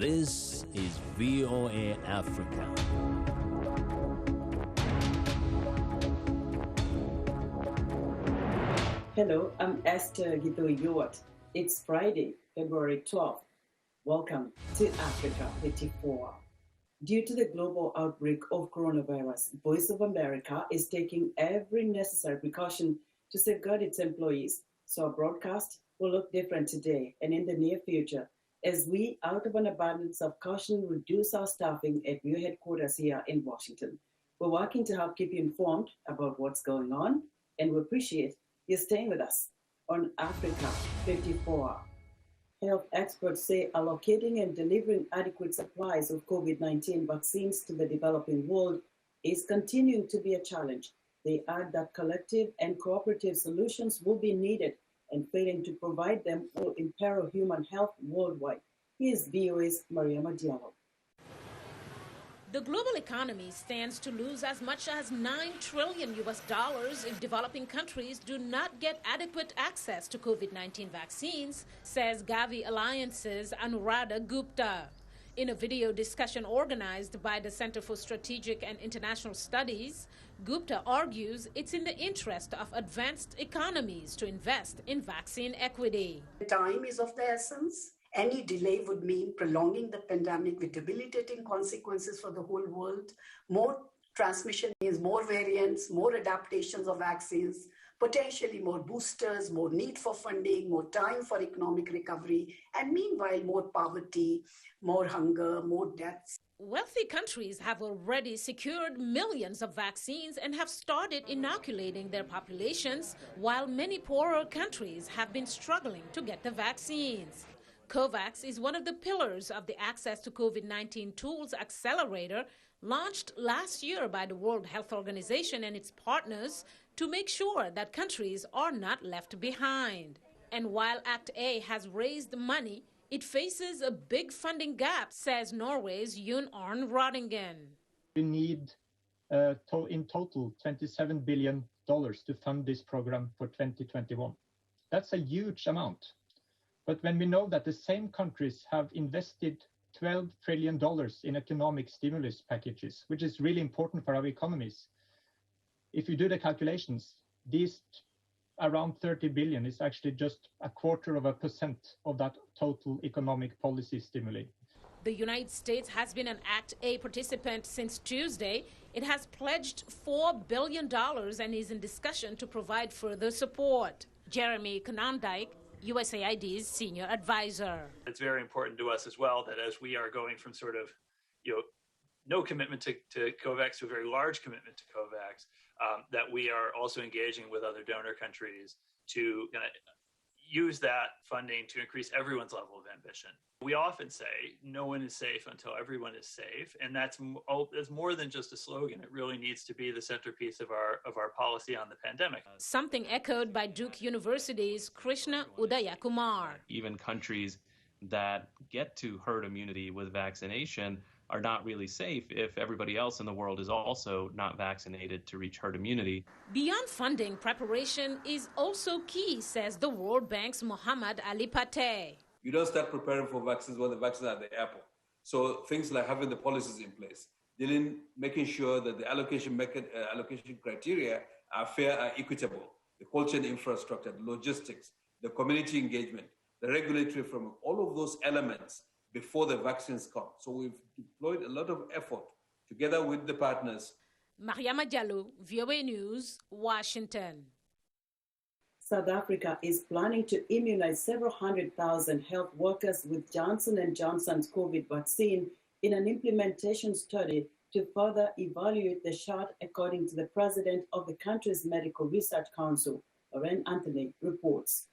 This is VOA Africa. Hello, I'm Esther Githui-Ewart. It's Friday, February 12th. Welcome to Africa 54. Due to the global outbreak of coronavirus, Voice of America is taking every necessary precaution to safeguard its employees. So our broadcast will look different today and in the near future as we, out of an abundance of caution, reduce our staffing at VOA headquarters here in Washington. We're working to help keep you informed about what's going on, and we appreciate you staying with us on Africa 54. Health experts say allocating and delivering adequate supplies of COVID-19 vaccines to the developing world is continuing to be a challenge. They add that collective and cooperative solutions will be needed, and failing to provide them will imperil human health worldwide. Here's VOA's Malaria. The global economy stands to lose as much as $9 trillion if developing countries do not get adequate access to COVID-19 vaccines, says Gavi Alliance's Anuradha Gupta. In a video discussion organized by the Center for Strategic and International Studies, Gupta argues it's in the interest of advanced economies to invest in vaccine equity. Time is of the essence. Any delay would mean prolonging the pandemic with debilitating consequences for the whole world. More transmission means more variants, more adaptations of vaccines, potentially more boosters, more need for funding, more time for economic recovery, and meanwhile, more poverty, more hunger, more deaths. Wealthy countries have already secured millions of vaccines and have started inoculating their populations, while many poorer countries have been struggling to get the vaccines. COVAX is one of the pillars of the Access to COVID-19 Tools Accelerator launched last year by the World Health Organization and its partners to make sure that countries are not left behind. And while Act A has raised money, it faces a big funding gap, says Norway's Jon Arne Rodingen. We need in total $27 billion to fund this program for 2021. That's a huge amount. But when we know that the same countries have invested $12 trillion in economic stimulus packages, which is really important for our economies, if you do the calculations, these around 30 billion is actually just 0.25% of that total economic policy stimuli. The United States has been an Act A participant since Tuesday. It has pledged $4 billion and is in discussion to provide further support. Jeremy Konondyke, USAID's senior advisor. It's very important to us as well that as we are going from sort of, no commitment to COVAX to a very large commitment to COVAX, that we are also engaging with other donor countries to use that funding to increase everyone's level of ambition. We often say no one is safe until everyone is safe, and that's more than just a slogan. It really needs to be the centerpiece of our policy on the pandemic. Something echoed by Duke University's Krishna Udayakumar. Even countries that get to herd immunity with vaccination are not really safe if everybody else in the world is also not vaccinated to reach herd immunity. Beyond funding, preparation is also key, says the World Bank's Mohammad Ali Pate. You don't start preparing for vaccines when the vaccines are at the airport. So things like having the policies in place, making sure that the allocation criteria are fair and equitable, the cold chain infrastructure, the logistics, the community engagement, the regulatory framework, all of those elements before the vaccines come. So we've deployed a lot of effort together with the partners. Mariama Diallo, VOA News, Washington. South Africa is planning to immunize several 100,000 health workers with Johnson & Johnson's COVID vaccine in an implementation study to further evaluate the shot, according to the president of the country's Medical Research Council, Lauren Anthony, reports.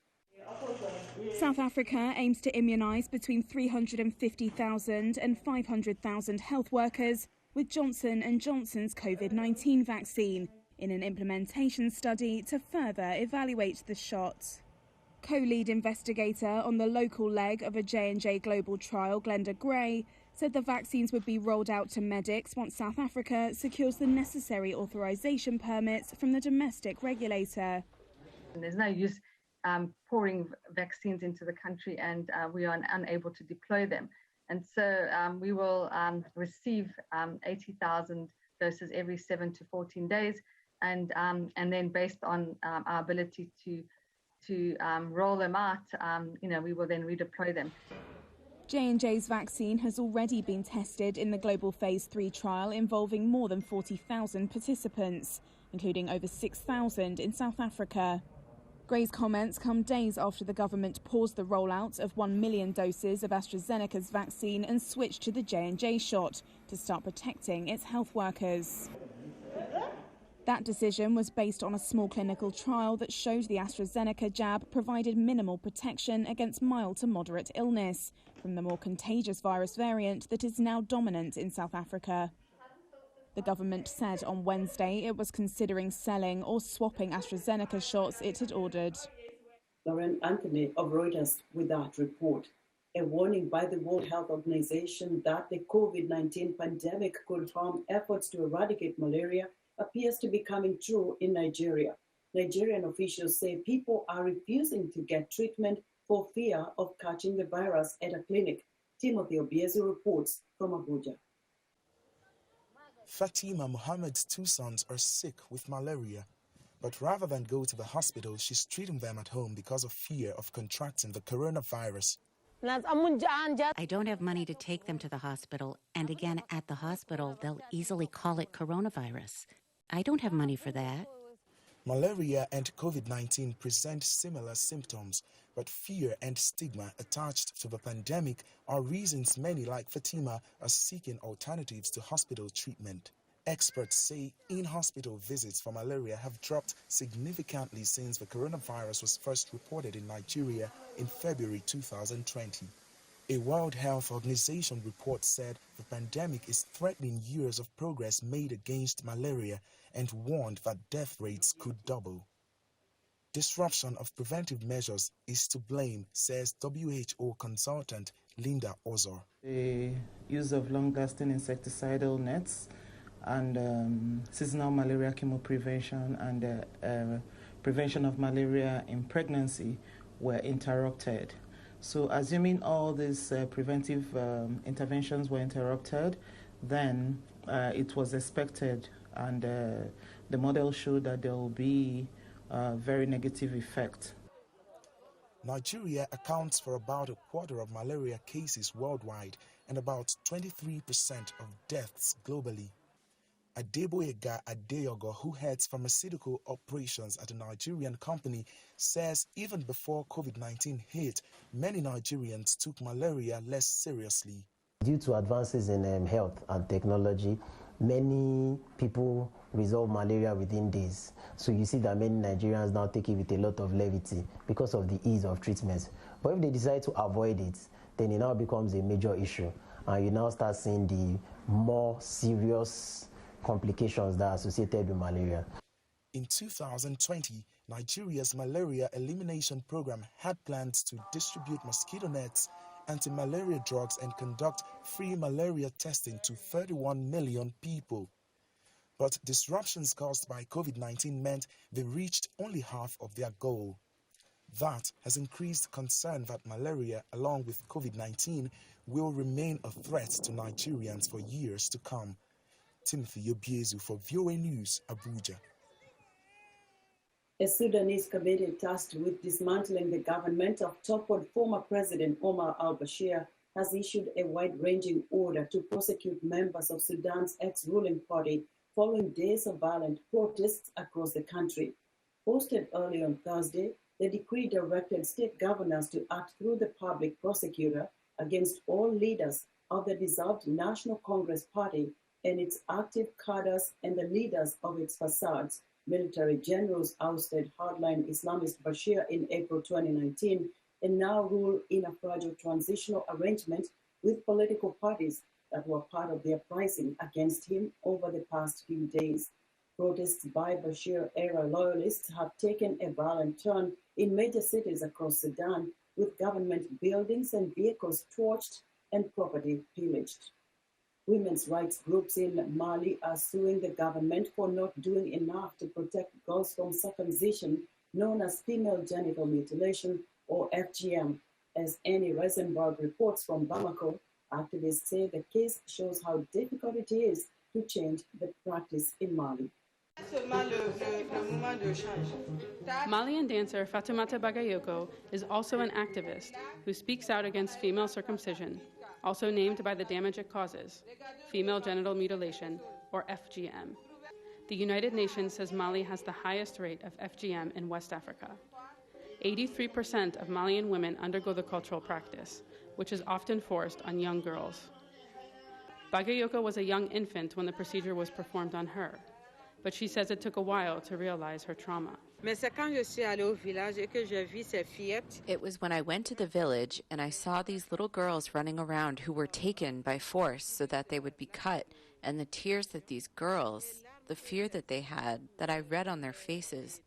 South Africa aims to immunize between 350,000 and 500,000 health workers with Johnson & Johnson's COVID-19 vaccine in an implementation study to further evaluate the shot. Co-lead investigator on the local leg of a J&J global trial, Glenda Gray, said the vaccines would be rolled out to medics once South Africa secures the necessary authorization permits from the domestic regulator. There's no use pouring vaccines into the country and we are unable to deploy them. And so we will receive 80,000 doses every 7 to 14 days. And then based on our ability to roll them out, we will then redeploy them. J&J's vaccine has already been tested in the global phase 3 trial involving more than 40,000 participants, including over 6,000 in South Africa. Gray's comments come days after the government paused the rollout of 1 million doses of AstraZeneca's vaccine and switched to the J&J shot to start protecting its health workers. That decision was based on a small clinical trial that showed the AstraZeneca jab provided minimal protection against mild to moderate illness from the more contagious virus variant that is now dominant in South Africa. The government said on Wednesday it was considering selling or swapping AstraZeneca shots it had ordered. Lauren Anthony of Reuters with that report. A warning by the World Health Organization that the COVID-19 pandemic could harm efforts to eradicate malaria appears to be coming true in Nigeria. Nigerian officials say people are refusing to get treatment for fear of catching the virus at a clinic. Timothy Obiezu reports from Abuja. Fatima Muhammad's 2 sons are sick with malaria, but rather than go to the hospital, she's treating them at home because of fear of contracting the coronavirus. I don't have money to take them to the hospital, and again, at the hospital, they'll easily call it coronavirus. I don't have money for that. Malaria and COVID-19 present similar symptoms, but fear and stigma attached to the pandemic are reasons many like Fatima are seeking alternatives to hospital treatment. Experts say in-hospital visits for malaria have dropped significantly since the coronavirus was first reported in Nigeria in February 2020. A World Health Organization report said the pandemic is threatening years of progress made against malaria and warned that death rates could double. Disruption of preventive measures is to blame, says WHO consultant Linda Ozor. The use of long-lasting insecticidal nets and seasonal malaria chemoprevention and prevention of malaria in pregnancy were interrupted. So assuming all these preventive interventions were interrupted, then it was expected, and the model showed that there will be a very negative effect. Nigeria accounts for about a quarter of malaria cases worldwide and about 23% of deaths globally. Adeboyega Adeyogo, who heads pharmaceutical operations at a Nigerian company, says even before COVID-19 hit, many Nigerians took malaria less seriously. Due to advances in health and technology, many people resolve malaria within days. So you see that many Nigerians now take it with a lot of levity because of the ease of treatment. But if they decide to avoid it, then it now becomes a major issue. And you now start seeing the more serious complications that are associated with malaria. In 2020, Nigeria's malaria elimination program had plans to distribute mosquito nets, anti-malaria drugs, and conduct free malaria testing to 31 million people. But disruptions caused by COVID-19 meant they reached only half of their goal. That has increased concern that malaria, along with COVID-19, will remain a threat to Nigerians for years to come. Timothy Obiezu for VOA News, Abuja. A Sudanese committee tasked with dismantling the government of toppled former President Omar al-Bashir has issued a wide-ranging order to prosecute members of Sudan's ex-ruling party following days of violent protests across the country. Posted early on Thursday, the decree directed state governors to act through the public prosecutor against all leaders of the dissolved National Congress Party and its active cadres and the leaders of its facades. Military generals ousted hardline Islamist Bashir in April 2019 and now rule in a fragile transitional arrangement with political parties that were part of the uprising against him over the past few days. Protests by Bashir-era loyalists have taken a violent turn in major cities across Sudan, with government buildings and vehicles torched and property pillaged. Women's rights groups in Mali are suing the government for not doing enough to protect girls from circumcision, known as female genital mutilation, or FGM. As Annie Reisenberg reports from Bamako, Activists say the case shows how difficult it is to change the practice in Mali. Malian dancer Fatoumata Bagayoko is also an activist who speaks out against female circumcision, also named by the damage it causes, female genital mutilation, or FGM. The United Nations says Mali has the highest rate of FGM in West Africa. 83% of Malian women undergo the cultural practice, which is often forced on young girls. Bagayoko was a young infant when the procedure was performed on her, but she says it took a while to realize her trauma. It was when I went to the village and I saw these little girls running around who were taken by force so that they would be cut, and the tears that these girls, the fear that they had, that I read on their faces.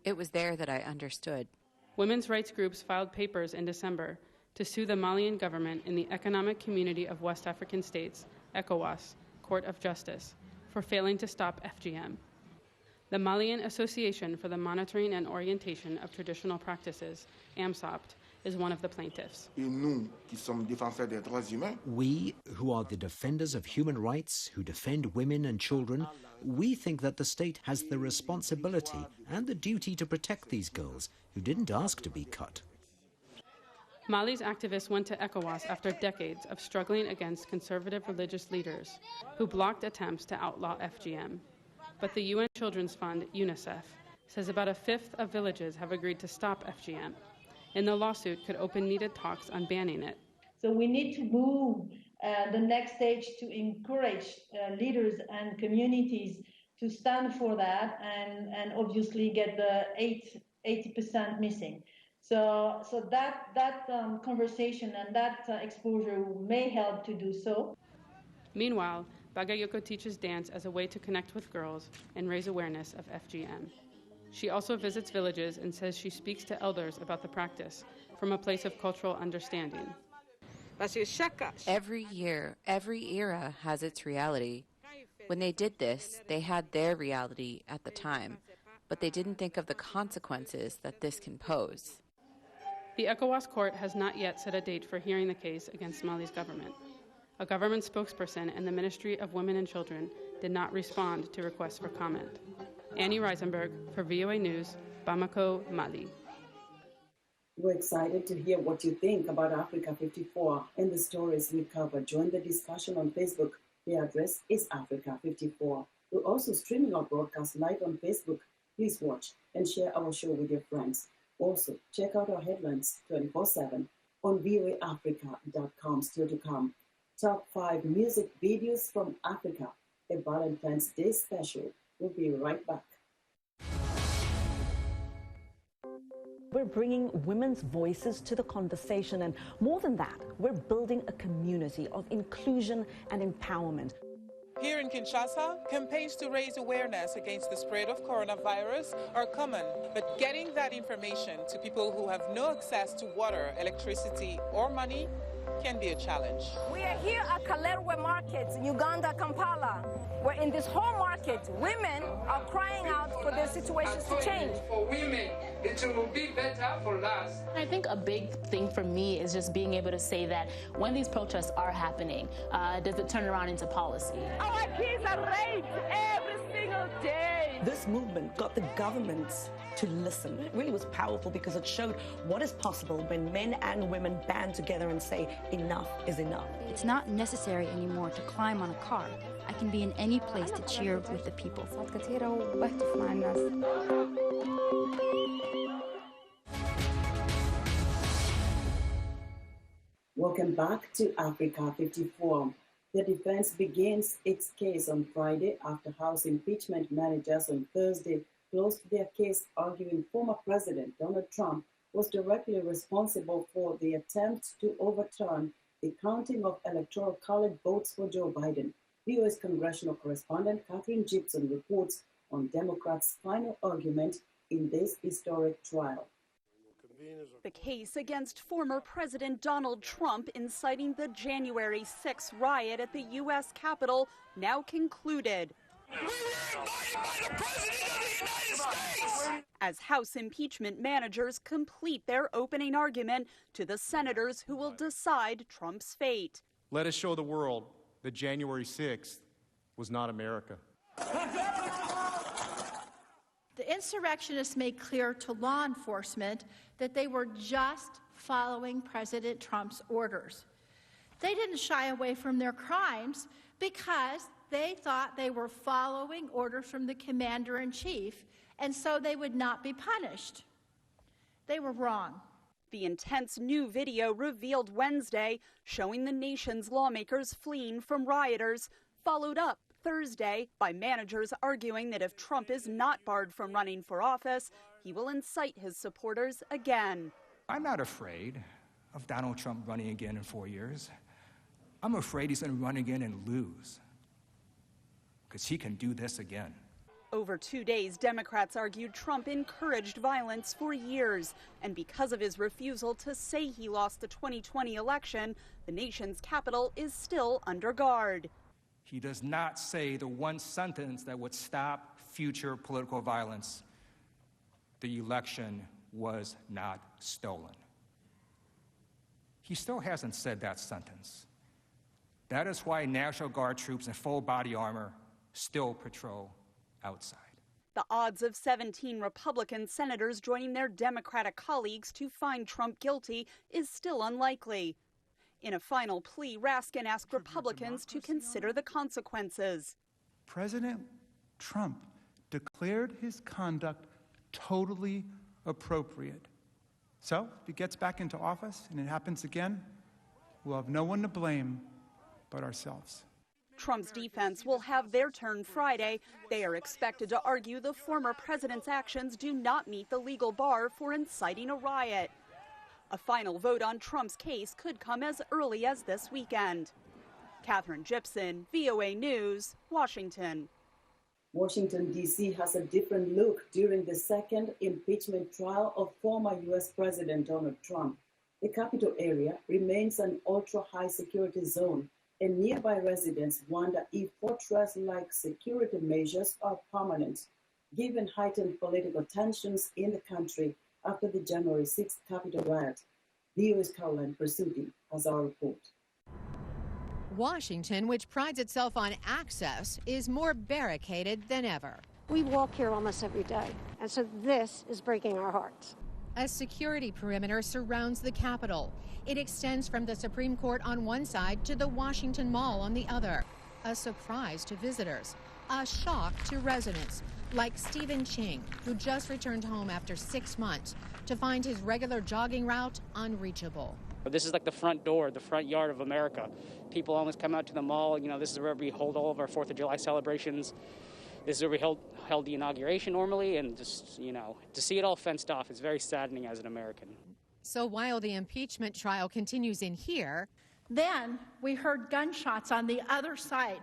It was there that I understood. Women's rights groups filed papers in December to sue the Malian government in the Economic Community of West African States, ECOWAS, Court of Justice, for failing to stop FGM. The Malian Association for the Monitoring and Orientation of Traditional Practices, AMSOPT, is one of the plaintiffs. We, who are the defenders of human rights, who defend women and children, we think that the state has the responsibility and the duty to protect these girls who didn't ask to be cut. Mali's activists went to ECOWAS after decades of struggling against conservative religious leaders who blocked attempts to outlaw FGM. But the UN Children's Fund, UNICEF, says about a fifth of villages have agreed to stop FGM, and the lawsuit could open needed talks on banning it. So we need to move the next stage to encourage leaders and communities to stand for that and obviously get the 80% missing. So that conversation and that exposure may help to do so. Meanwhile, Bagayoko teaches dance as a way to connect with girls and raise awareness of FGM. She also visits villages and says she speaks to elders about the practice from a place of cultural understanding. Every year, every era has its reality. When they did this, they had their reality at the time, but they didn't think of the consequences that this can pose. The ECOWAS court has not yet set a date for hearing the case against Mali's government. A government spokesperson and the Ministry of Women and Children did not respond to requests for comment. Annie Reisenberg for VOA News, Bamako, Mali. We're excited to hear what you think about Africa 54 and the stories we cover. Join the discussion on Facebook. The address is Africa 54. We're also streaming our broadcast live on Facebook. Please watch and share our show with your friends. Also, check out our headlines 24/7 on voaafrica.com. Still to come, top 5 music videos from Africa, a Valentine's Day special. We'll be right back. We're bringing women's voices to the conversation, and more than that, we're building a community of inclusion and empowerment. Here in Kinshasa, campaigns to raise awareness against the spread of coronavirus are common, but getting that information to people who have no access to water, electricity, or money can be a challenge. We are here at Kalerwe Market, Uganda, Kampala, where in this whole market, women are crying out for their situations to change. For women, it will be better for us. I think a big thing for me is just being able to say that when these protests are happening, does it turn around into policy? Our kids are raped every single day. This movement got the governments to listen. It really was powerful because it showed what is possible when men and women band together and say, enough is enough. It's not necessary anymore to climb on a car. I can be in any place to cheer with the people. Welcome back to Africa 54. The defense begins its case on Friday after House impeachment managers on Thursday closed their case, arguing former President Donald Trump was directly responsible for the attempt to overturn the counting of Electoral College votes for Joe Biden. VOA's congressional correspondent Catherine Gibson reports on Democrats' final argument in this historic trial. The case against former President Donald Trump inciting the January 6th riot at the U.S. Capitol now concluded. As House impeachment managers complete their opening argument to the senators who will decide Trump's fate. Let us show the world that January 6th was not America. The insurrectionists made clear to law enforcement that they were just following President Trump's orders. They didn't shy away from their crimes because they thought they were following orders from the commander-in-chief, and so they would not be punished. They were wrong. The intense new video revealed Wednesday, showing the nation's lawmakers fleeing from rioters, followed up Thursday by managers arguing that if Trump is not barred from running for office, he will incite his supporters again. I'm not afraid of Donald Trump running again in 4 years. I'm afraid he's going to run again and lose, because he can do this again. Over 2 days, Democrats argued Trump encouraged violence for years. And because of his refusal to say he lost the 2020 election, the nation's capital is still under guard. He does not say the one sentence that would stop future political violence. The election was not stolen. He still hasn't said that sentence. That is why National Guard troops in full body armor still patrol outside. The odds of 17 Republican senators joining their Democratic colleagues to find Trump guilty is still unlikely. In a final plea, Raskin asked Republicans to consider the consequences. President Trump declared his conduct totally appropriate. So, if he gets back into office and it happens again, we'll have no one to blame but ourselves. Trump's defense will have their turn Friday. They are expected to argue the former president's actions do not meet the legal bar for inciting a riot. A final vote on Trump's case could come as early as this weekend. Catherine Gibson, VOA News, Washington. Washington, D.C. has a different look during the second impeachment trial of former U.S. President Donald Trump. The Capitol area remains an ultra-high security zone, and nearby residents wonder if fortress-like security measures are permanent, given heightened political tensions in the country after the January 6th Capitol riot. VOA's Caroline Persuti has our report. Washington, which prides itself on access, is more barricaded than ever. We walk here almost every day, and so this is breaking our hearts. A security perimeter surrounds the Capitol. It extends from the Supreme Court on one side to the Washington Mall on the other. A surprise to visitors, a shock to residents, like Stephen Ching, who just returned home after 6 months to find his regular jogging route unreachable. This is like the front door, the front yard of America. People always come out to the mall. You know, this is where we hold all of our 4th of July celebrations. This is where we held the inauguration normally, and just, you know, to see it all fenced off is very saddening as an American. So while the impeachment trial continues in here, then we heard gunshots on the other side,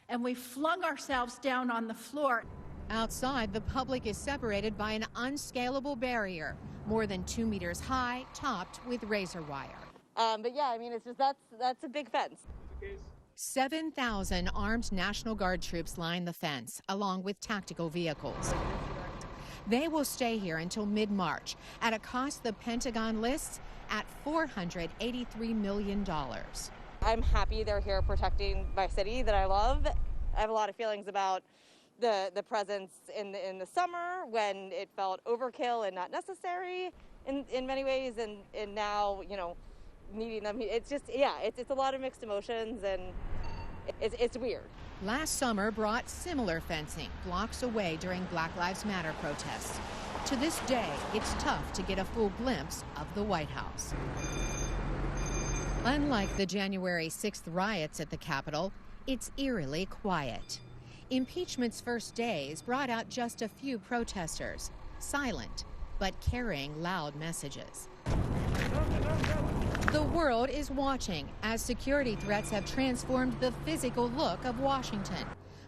and we flung ourselves down on the floor. Outside, the public is separated by an unscalable barrier, more than 2 meters high, topped with razor wire. But yeah, I mean, it's just that's a big fence. 7,000 armed National Guard troops line the fence, along with tactical vehicles. They will stay here until mid-March at a cost the Pentagon lists at $483 million. I'm happy they're here protecting my city that I love. I have a lot of feelings about the presence in the summer when it felt overkill and not necessary in many ways, and now, you know, needing them. It's just, yeah, it's a lot of mixed emotions, and it's weird. Last summer brought similar fencing blocks away during Black Lives Matter protests. To this day, it's tough to get a full glimpse of the White House. Unlike the January 6th riots at the Capitol, it's eerily quiet. Impeachment's first days brought out just a few protesters, silent, but carrying loud messages. The world is watching as security threats have transformed the physical look of Washington.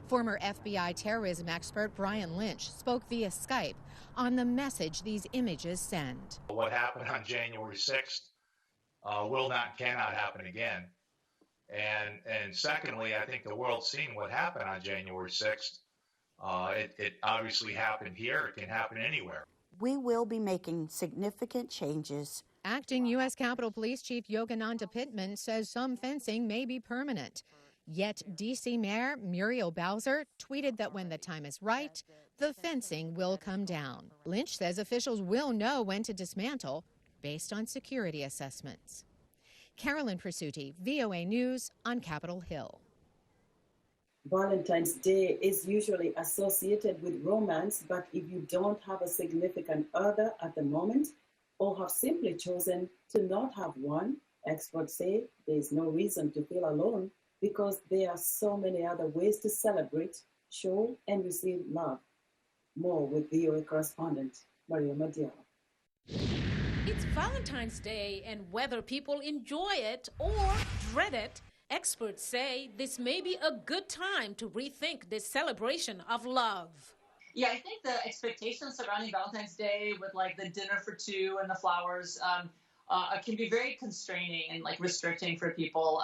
Former FBI terrorism expert Brian Lynch spoke via Skype on the message these images send. What happened on January 6th cannot happen again. And secondly, I think the world's seen what happened on January 6th. It obviously happened here. It can happen anywhere. We will be making significant changes. Acting U.S. Capitol Police Chief Yogananda Pittman says some fencing may be permanent. Yet D.C. Mayor Muriel Bowser tweeted that when the time is right, the fencing will come down. Lynch says officials will know when to dismantle based on security assessments. Carolyn Pursuti, VOA News on Capitol Hill. Valentine's Day is usually associated with romance, but if you don't have a significant other at the moment or have simply chosen to not have one, experts say there's no reason to feel alone because there are so many other ways to celebrate, show, and receive love. More with VOA correspondent Maria Madiala. It's Valentine's Day, and whether people enjoy it or dread it, experts say this may be a good time to rethink this celebration of love. Yeah, I think the expectations surrounding Valentine's Day with like the dinner for two and the flowers can be very constraining and like restricting for people.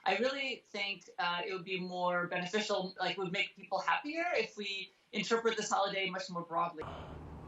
I really think it would be more beneficial, like would make people happier if we interpret this holiday much more broadly.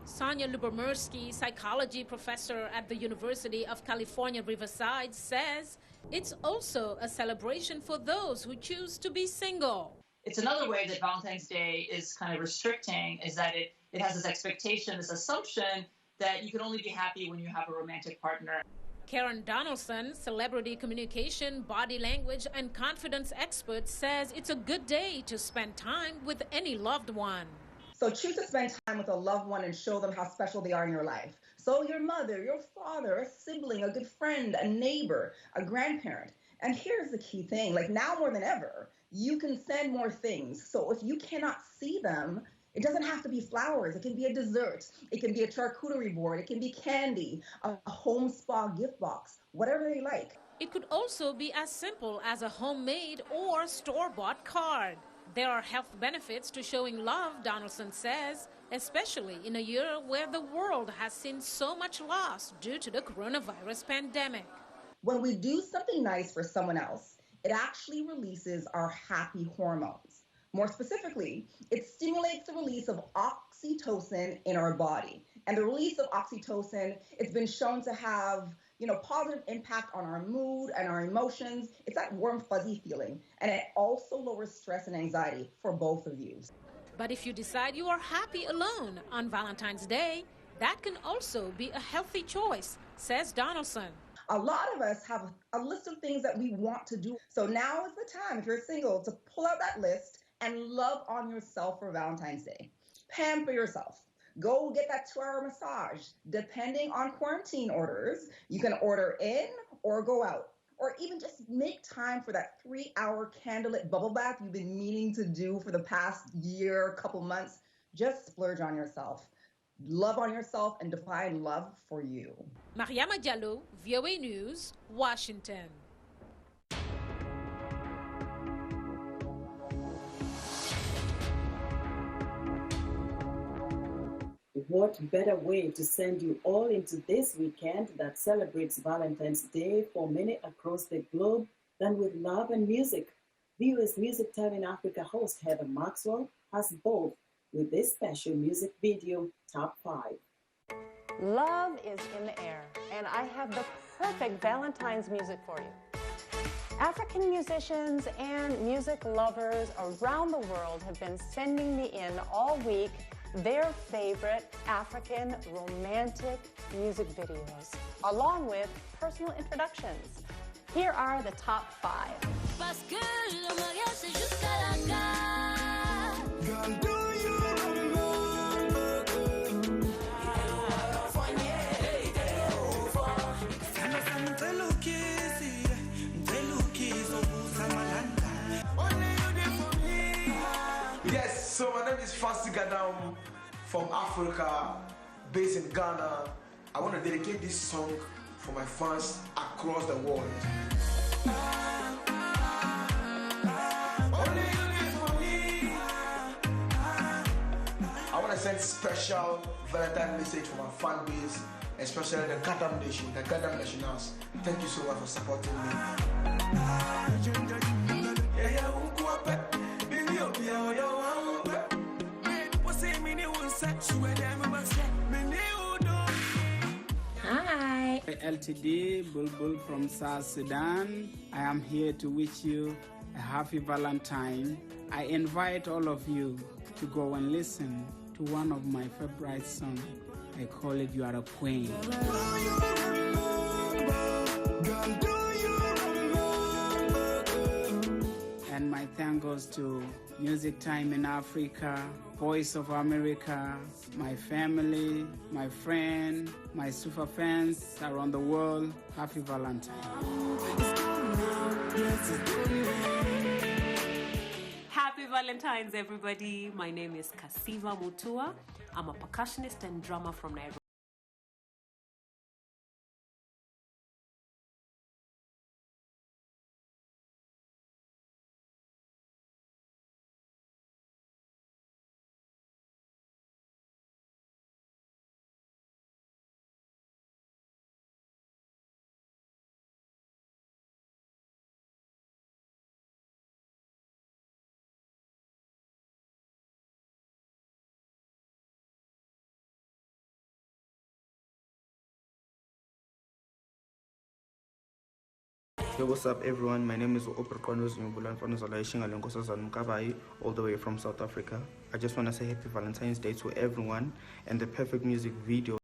Sonia Lubomirsky, psychology professor at the University of California, Riverside, says it's also a celebration for those who choose to be single. It's another way that Valentine's Day is kind of restricting, is that it has this expectation, this assumption that you can only be happy when you have a romantic partner. Karen Donaldson, celebrity communication, body language, and confidence expert, says it's a good day to spend time with any loved one. So choose to spend time with a loved one and show them how special they are in your life. So your mother, your father, a sibling, a good friend, a neighbor, a grandparent. And here's the key thing, like now more than ever, you can send more things. So if you cannot see them, it doesn't have to be flowers. It can be a dessert. It can be a charcuterie board. It can be candy, a home spa gift box, whatever they like. It could also be as simple as a homemade or store-bought card. There are health benefits to showing love, Donaldson says, especially in a year where the world has seen so much loss due to the coronavirus pandemic. When we do something nice for someone else, it actually releases our happy hormones. More specifically, it stimulates the release of oxytocin in our body. And the release of oxytocin, it's been shown to have, positive impact on our mood and our emotions. It's that warm, fuzzy feeling. And it also lowers stress and anxiety for both of you. But if you decide you are happy alone on Valentine's Day, that can also be a healthy choice, says Donaldson. A lot of us have a list of things that we want to do. So now is the time, if you're single, to pull out that list and love on yourself for Valentine's Day. Pamper yourself. Go get that 2-hour massage. Depending on quarantine orders, you can order in or go out. Or even just make time for that 3-hour candlelit bubble bath you've been meaning to do for the past year, couple months. Just splurge on yourself. Love on yourself and define love for you. Mariama Diallo, VOA News, Washington. What better way to send you all into this weekend that celebrates Valentine's Day for many across the globe than with love and music? VOA's Music Time in Africa host Heather Maxwell has both with this special music video, Top 5. Love is in the air, and I have the perfect Valentine's music for you. African musicians and music lovers around the world have been sending me in all week their favorite African romantic music videos, along with personal introductions. Here are the top 5. Yes, so my name is Fasi Gadam from Africa, based in Ghana. I want to dedicate this song for my fans across the world. I want to send special Valentine message for my fan base, especially the Gadam Nation, the Gadam Nationals. Thank you so much for supporting me. Hi, Hi, LTD Bulbul from South Sudan. I am here to wish you a happy Valentine. I invite all of you to go and listen to one of my favorite songs. I call it You Are a Queen. And my thanks goes to Music Time in Africa, Voice of America, my family, my friend, my super fans around the world. Happy Valentine. Happy Valentine's, everybody. My name is Kasiva Mutua. I'm a percussionist and drummer from Nairobi. Hey, what's up everyone? My name is Oprikonos Mkabai, all the way from South Africa. I just want to say happy Valentine's Day to everyone and the perfect music video.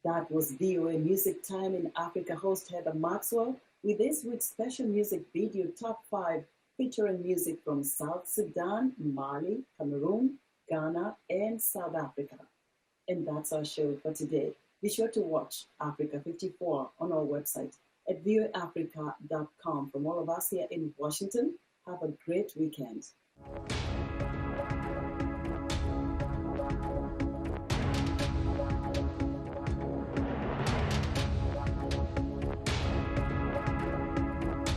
That was VOA Music Time in Africa host Heather Maxwell with this week's special music video Top 5 featuring music from South Sudan, Mali, Cameroon, Ghana, and South Africa. And that's our show for today. Be sure to watch Africa 54 on our website at voaafrica.com. From all of us here in Washington, have a great weekend.